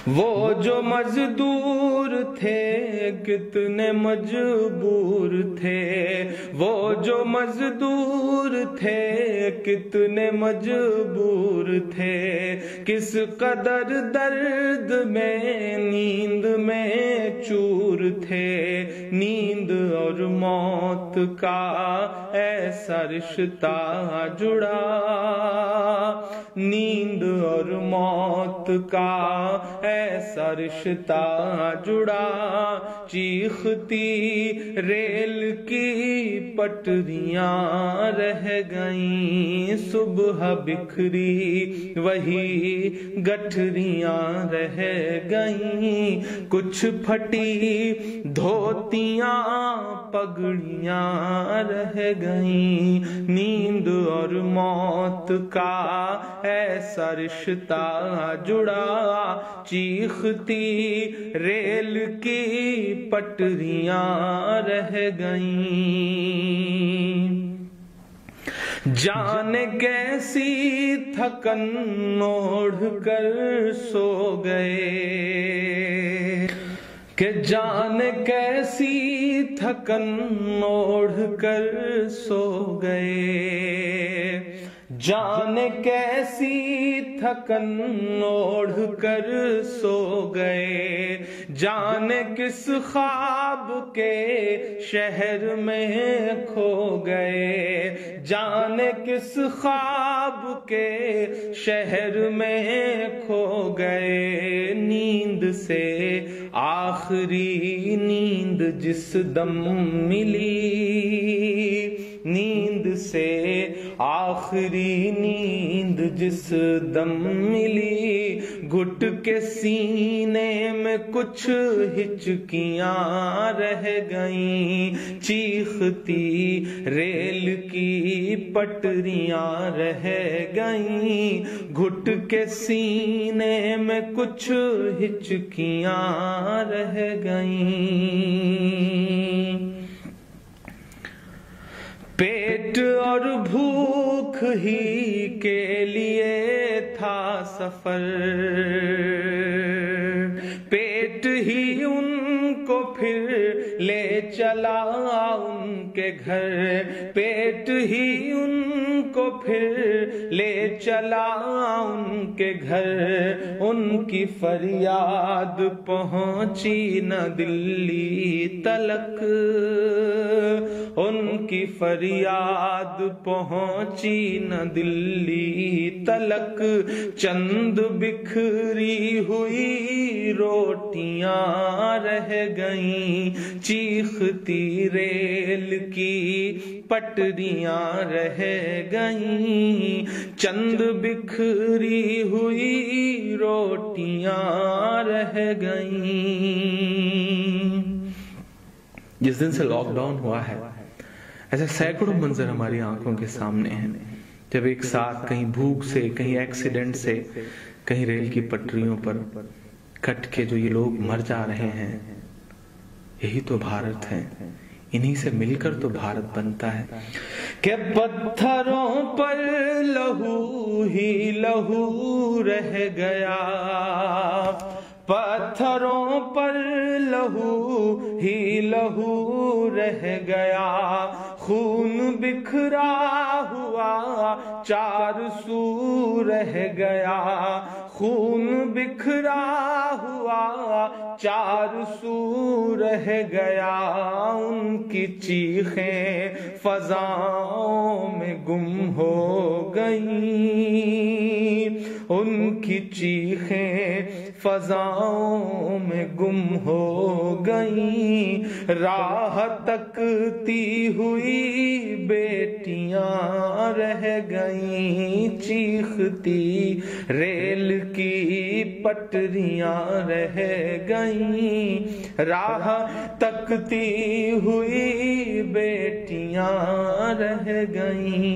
وہ جو مزدور تھے کتنے مجبور تھے، وہ جو مزدور تھے کتنے مجبور تھے، کس قدر درد میں نیند میں چور تھے، نیند اور موت کا ایسا رشتہ جڑا، نیند اور موت کا ایسا رشتہ جڑا، چیختی ریل کی پٹریاں رہ گئیں، صبح بکھری وہی گٹھریاں رہ گئیں، کچھ پھٹی دھوتیاں پگڑیاں رہ گئیں، نیند اور موت کا ایسا رشتہ جڑا، چیختی ریل کی پٹریاں رہ گئیں، جانے کیسی تھکن اوڑھ کر سو گئے، کہ جانے کیسی تھکن اوڑھ کر سو گئے، جانے کیسی تھکن اوڑھ کر سو گئے، جانے کس خواب کے شہر میں کھو گئے، جانے کس خواب کے شہر میں کھو گئے، نیند سے آخری نیند جس دم ملی، نیند سے آخری نیند جس دم ملی، گھٹ کے سینے میں کچھ ہچکیاں رہ گئیں، چیختی ریل کی پٹریاں رہ گئیں، گھٹ کے سینے میں کچھ ہچکیاں رہ گئیں، پیٹ اور بھوک ہی کے لیے تھا سفر، پیٹ ہی ان کو پھر لے چلا ان کے گھر، پیٹ ہی ان کو پھر لے چلا ان کے گھر، ان کی فریاد پہنچی نہ دلی تلک، ان کی فریاد پہنچی نہ دلی تلک، چند بکھری ہوئی روٹیاں رہ گئیں، چیختی ریل کی پٹریاں رہ گئیں، چند بکھری ہوئی روٹیاں رہ گئیں۔ جس دن سے لاک ڈاؤن ہوا ہے ایسے سینکڑوں منظر ہماری آنکھوں کے سامنے ہیں، جب ایک ساتھ کہیں بھوک سے، کہیں ایکسیڈنٹ سے، کہیں ریل کی پٹریوں پر کٹ کے جو یہ لوگ مر جا رہے ہیں، یہی تو بھارت ہے، انہی سے مل کر تو بھارت بنتا ہے، کہ پتھروں پر لہو ہی لہو رہ گیا، پتھروں پر لہو ہی لہو رہ گیا، خون بکھرا ہوا چار سو رہ گیا، خون بکھرا ہوا چار سو رہ گیا، ان کی چیخیں فضاؤں میں گم ہو گئیں، ان کی چیخیں فضاؤں میں گم ہو گئیں، راہ تکتی ہوئی بیٹیاں رہ گئیں، چیختی ریل کی پٹریاں رہ گئیں، راہ تکتی ہوئی بیٹیاں رہ گئیں،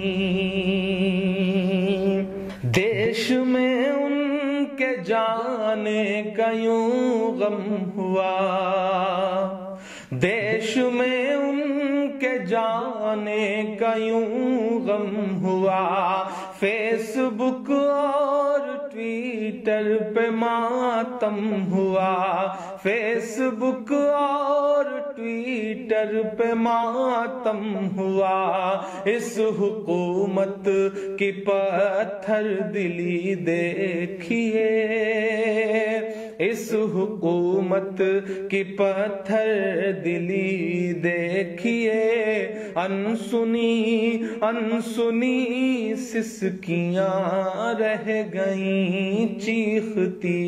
دیش میں ان کے جانے کا یوں غم ہوا، دیش میں ان کے جانے کا یوں غم ہوا، فیس بک اور ٹویٹر پہ ماتم ہوا، فیس بک اور ٹویٹر پہ ماتم ہوا، اس حکومت کی پتھر دلی دیکھیے، اس حکومت کی پتھر دلی دیکھیے، انسنی انسنی سسکیاں رہ گئیں، چیختی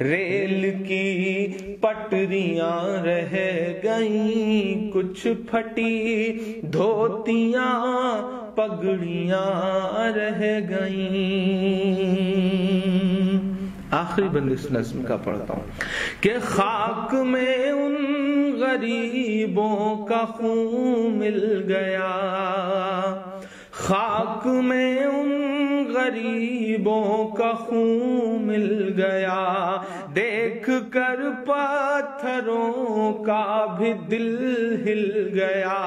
ریل کی پٹریاں رہ گئیں، کچھ پھٹی دھوتیاں پگڑیاں رہ گئیں۔ آخری بند اس نظم کا پڑھتا ہوں کہ خاک میں ان غریبوں کا خون مل گیا، خاک میں ان غریبوں کا خون مل گیا، دیکھ کر پتھروں کا بھی دل ہل گیا،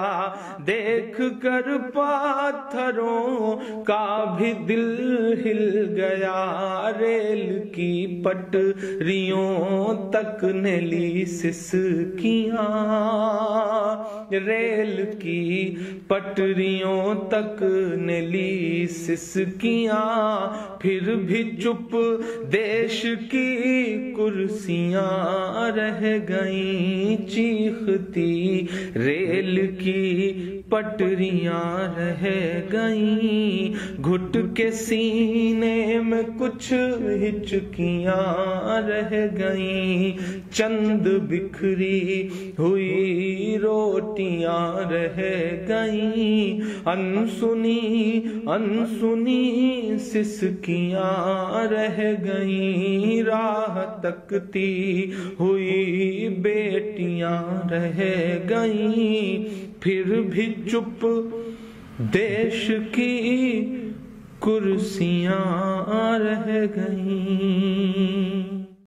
دیکھ کر پتھروں کا بھی دل ہل گیا، ریل کی پٹریوں تک نے لی سسکیاں، ریل کی پٹریوں تک نے لی سسکیاں، پھر بھی چپ دیش کی کرسیاں رہ گئیں، چیختی ریل کی پٹریاں رہ گئیں، گھٹ کے سینے میں کچھ ہچکیاں رہ گئیں، چند بکھری ہوئی روٹیاں رہ گئیں، انسنی انسنی سسکیاں رہ گئیں، راہ تکتی ہوئی بیٹیاں رہ گئیں، پھر بھی چپ دیش کی کرسیاں رہ گئیں۔